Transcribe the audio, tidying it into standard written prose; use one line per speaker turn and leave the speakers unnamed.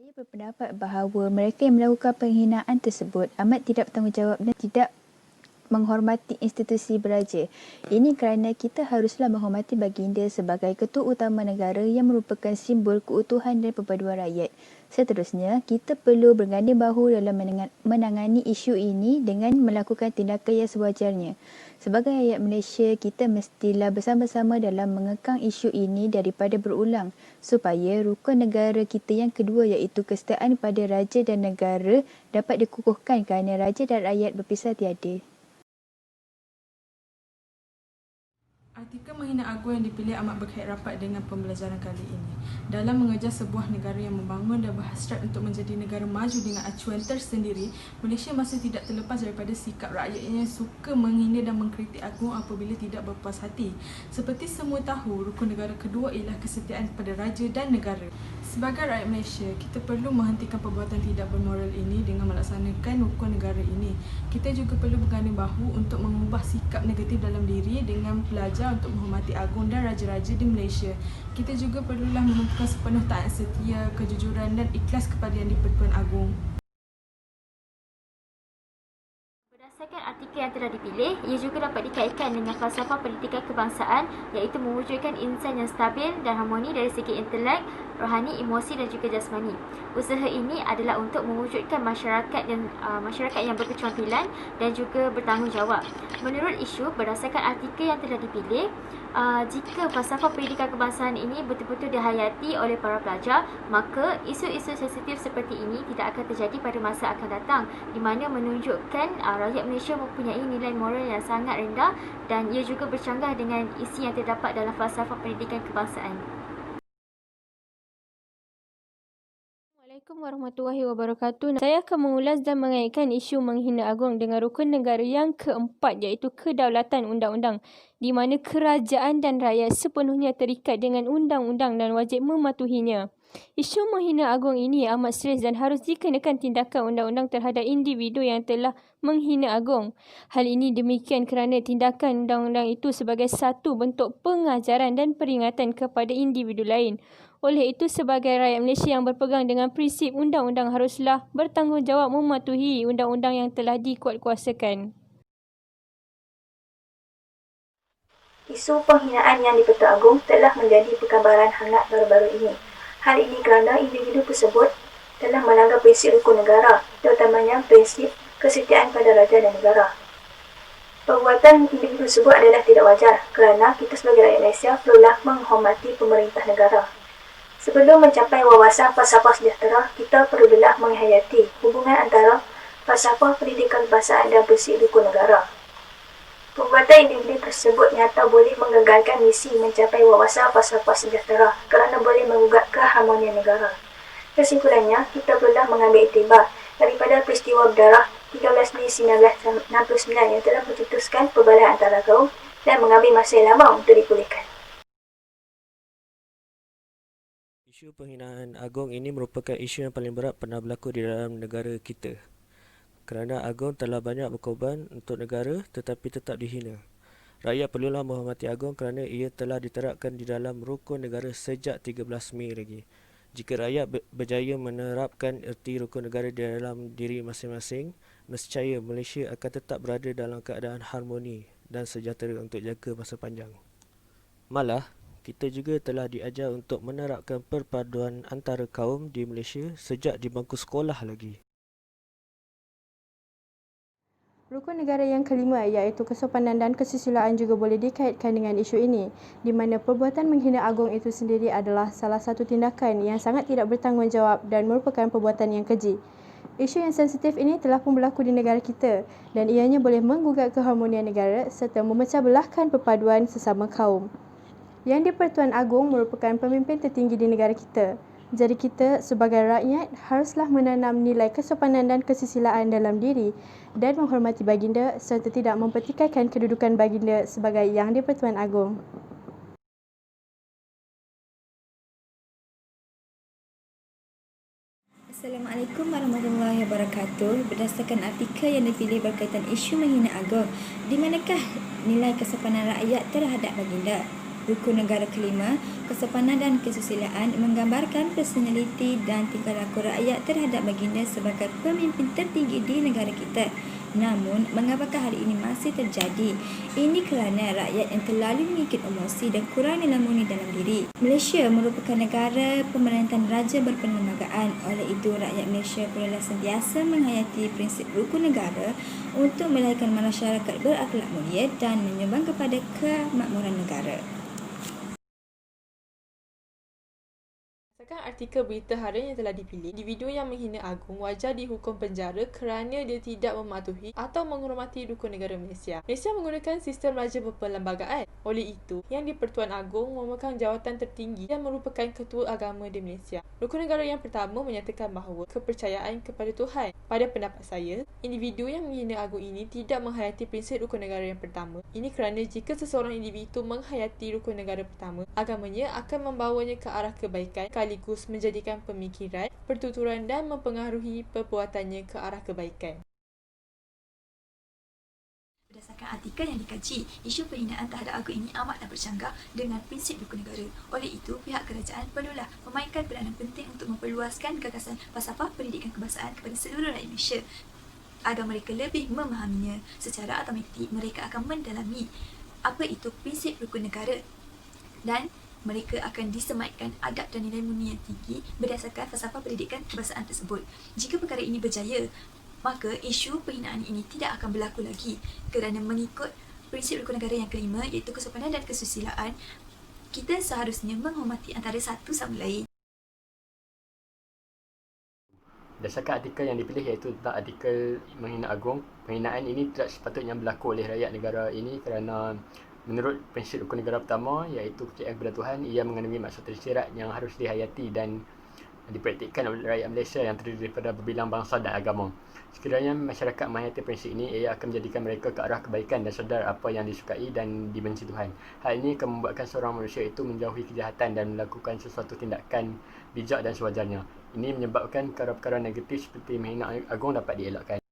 Saya berpendapat bahawa mereka yang melakukan penghinaan tersebut amat tidak bertanggungjawab dan tidak menghormati institusi beraja. Ini kerana kita haruslah menghormati baginda sebagai ketua utama negara yang merupakan simbol keutuhan dan perpaduan rakyat. Seterusnya, kita perlu berganding bahu dalam menangani isu ini dengan melakukan tindakan yang sewajarnya. Sebagai rakyat Malaysia, kita mestilah bersama-sama dalam mengekang isu ini daripada berulang supaya rukun negara kita yang kedua iaitu kesetaraan pada raja dan negara dapat dikukuhkan kerana raja dan rakyat berpisah tiada.
Artikel menghina agung yang dipilih amat berkait rapat dengan pembelajaran kali ini. Dalam mengejar sebuah negara yang membangun dan berhasrat untuk menjadi negara maju dengan acuan tersendiri, Malaysia masih tidak terlepas daripada sikap rakyatnya yang suka menghina dan mengkritik agung apabila tidak berpuas hati. Seperti semua tahu, rukun negara kedua ialah kesetiaan kepada raja dan negara. Sebagai rakyat Malaysia, kita perlu menghentikan perbuatan tidak bermoral ini dengan melaksanakan rukun negara ini. Kita juga perlu berganding bahu untuk mengubah sikap negatif dalam diri dengan belajar untuk menghormati agung dan raja-raja di Malaysia. Kita juga perlulah menunjukkan sepenuh taat setia, kejujuran dan ikhlas kepada Yang di-Pertuan Agong.
Berdasarkan artikel yang telah dipilih, ia juga dapat dikaitkan dengan falsafah pendidikan kebangsaan iaitu mewujudkan insan yang stabil dan harmoni dari segi intelek, rohani, emosi dan juga jasmani. Usaha ini adalah untuk mewujudkan masyarakat yang berketerampilan dan juga bertanggungjawab. Menurut isu, berdasarkan artikel yang telah dipilih, jika falsafah pendidikan kebangsaan ini betul-betul dihayati oleh para pelajar, maka isu-isu sensitif seperti ini tidak akan terjadi pada masa akan datang, di mana menunjukkan rakyat Malaysia mempunyai nilai moral yang sangat rendah dan ia juga bercanggah dengan isi yang terdapat dalam falsafah pendidikan kebangsaan.
Assalamualaikum warahmatullahi wabarakatuh. Saya akan mengulas dan mengaitkan isu menghina agung dengan rukun negara yang keempat iaitu kedaulatan undang-undang, di mana kerajaan dan rakyat sepenuhnya terikat dengan undang-undang dan wajib mematuhinya. Isu menghina agung ini amat serius dan harus dikenakan tindakan undang-undang terhadap individu yang telah menghina agung. Hal ini demikian kerana tindakan undang-undang itu sebagai satu bentuk pengajaran dan peringatan kepada individu lain. Oleh itu, sebagai rakyat Malaysia yang berpegang dengan prinsip undang-undang haruslah bertanggungjawab mematuhi undang-undang yang telah dikuatkuasakan.
Isu penghinaan Yang di-Pertuan Agong telah menjadi perkabaran hangat baru-baru ini. Hal ini kerana individu tersebut telah melanggar prinsip rukun negara, terutamanya prinsip kesetiaan pada raja dan negara. Perbuatan individu tersebut adalah tidak wajar kerana kita sebagai rakyat Malaysia perlulah menghormati pemerintah negara. Sebelum mencapai wawasan falsafah sejahtera, kita perlulah menghayati hubungan antara falsafah pendidikan kebangsaan dan prinsip rukun negara. Perbuatan individu tersebut nyata boleh menggagalkan misi mencapai wawasan falsafah sejahtera kerana boleh menggugat keharmonian negara. Kesimpulannya, kita perlulah mengambil iktibar daripada peristiwa berdarah 13 Mei 1969 yang telah mencetuskan perbalahan antara kaum dan mengambil masa yang lama untuk dipulihkan.
Isu penghinaan agung ini merupakan isu yang paling berat pernah berlaku di dalam negara kita. Kerana agung telah banyak berkorban untuk negara tetapi tetap dihina. Rakyat perlulah menghormati agung kerana ia telah diterapkan di dalam rukun negara sejak 13 Mei lagi. Jika rakyat berjaya menerapkan erti rukun negara di dalam diri masing-masing, nescaya Malaysia akan tetap berada dalam keadaan harmoni dan sejahtera untuk jangka masa panjang. Malah, kita juga telah diajar untuk menerapkan perpaduan antara kaum di Malaysia sejak di bangku sekolah lagi.
Rukun negara yang kelima iaitu kesopanan dan kesusilaan juga boleh dikaitkan dengan isu ini, di mana perbuatan menghina agung itu sendiri adalah salah satu tindakan yang sangat tidak bertanggungjawab dan merupakan perbuatan yang keji. Isu yang sensitif ini telah pun berlaku di negara kita dan ianya boleh menggugat keharmonian negara serta memecah belahkan perpaduan sesama kaum. Yang di-Pertuan Agong merupakan pemimpin tertinggi di negara kita. Jadi kita sebagai rakyat haruslah menanam nilai kesopanan dan kesusilaan dalam diri dan menghormati baginda serta tidak mempertikaikan kedudukan baginda sebagai Yang di-Pertuan Agong.
Assalamualaikum warahmatullahi wabarakatuh. Berdasarkan artikel yang dipilih berkaitan isu menghina agung, di manakah nilai kesopanan rakyat terhadap baginda? Rukun negara kelima, kesopanan dan kesusilaan menggambarkan personaliti dan tingkah laku rakyat terhadap baginda sebagai pemimpin tertinggi di negara kita. Namun, mengapakah hal ini masih terjadi? Ini kerana rakyat yang terlalu mengikut emosi dan kurang lamuni dalam diri. Malaysia merupakan negara pemerintahan raja berperlembagaan. Oleh itu, rakyat Malaysia perlulah sentiasa menghayati prinsip rukun negara untuk melahirkan masyarakat berakhlak mulia dan menyumbang kepada kemakmuran negara.
Berdasarkan artikel berita harian yang telah dipilih, individu yang menghina agung wajar dihukum penjara kerana dia tidak mematuhi atau menghormati rukun negara Malaysia. Malaysia menggunakan sistem raja berperlembagaan. Oleh itu, Yang di-Pertuan Agong memegang jawatan tertinggi dan merupakan ketua agama di Malaysia. Rukun negara yang pertama menyatakan bahawa kepercayaan kepada Tuhan. Pada pendapat saya, individu yang menghina agung ini tidak menghayati prinsip rukun negara yang pertama. Ini kerana jika seseorang individu menghayati rukun negara pertama, agamanya akan membawanya ke arah kebaikan sekaligus menjadikan pemikiran, pertuturan dan mempengaruhi perbuatannya ke arah kebaikan.
Berdasarkan artikel yang dikaji, isu penghinaan terhadap agama ini amatlah bercanggah dengan prinsip rukun negara. Oleh itu, pihak kerajaan perlulah memainkan peranan penting untuk memperluaskan gagasan falsafah pendidikan kebangsaan kepada seluruh rakyat Malaysia agar mereka lebih memahaminya. Secara automatik, mereka akan mendalami apa itu prinsip rukun negara dan mereka akan disematkan adab dan nilai murni yang tinggi berdasarkan falsafah pendidikan kebangsaan tersebut. Jika perkara ini berjaya, maka isu penghinaan ini tidak akan berlaku lagi kerana mengikut prinsip rukun negara yang kelima iaitu kesopanan dan kesusilaan, kita seharusnya menghormati antara satu sama lain.
Berdasarkan artikel yang dipilih iaitu tentang artikel menghina agung, penghinaan ini tidak sepatutnya berlaku oleh rakyat negara ini kerana menurut prinsip rukun negara pertama iaitu kepercayaan kepada Tuhan, ia mengandungi maksud tersirat yang harus dihayati dan dipraktikkan oleh rakyat Malaysia yang terdiri daripada berbilang bangsa dan agama. Sekiranya masyarakat menghayati prinsip ini, ia akan menjadikan mereka ke arah kebaikan dan sedar apa yang disukai dan dibenci Tuhan. Hal ini akan membuatkan seorang manusia itu menjauhi kejahatan dan melakukan sesuatu tindakan bijak dan sewajarnya. Ini menyebabkan perkara-perkara negatif seperti menghina agung dapat dielakkan.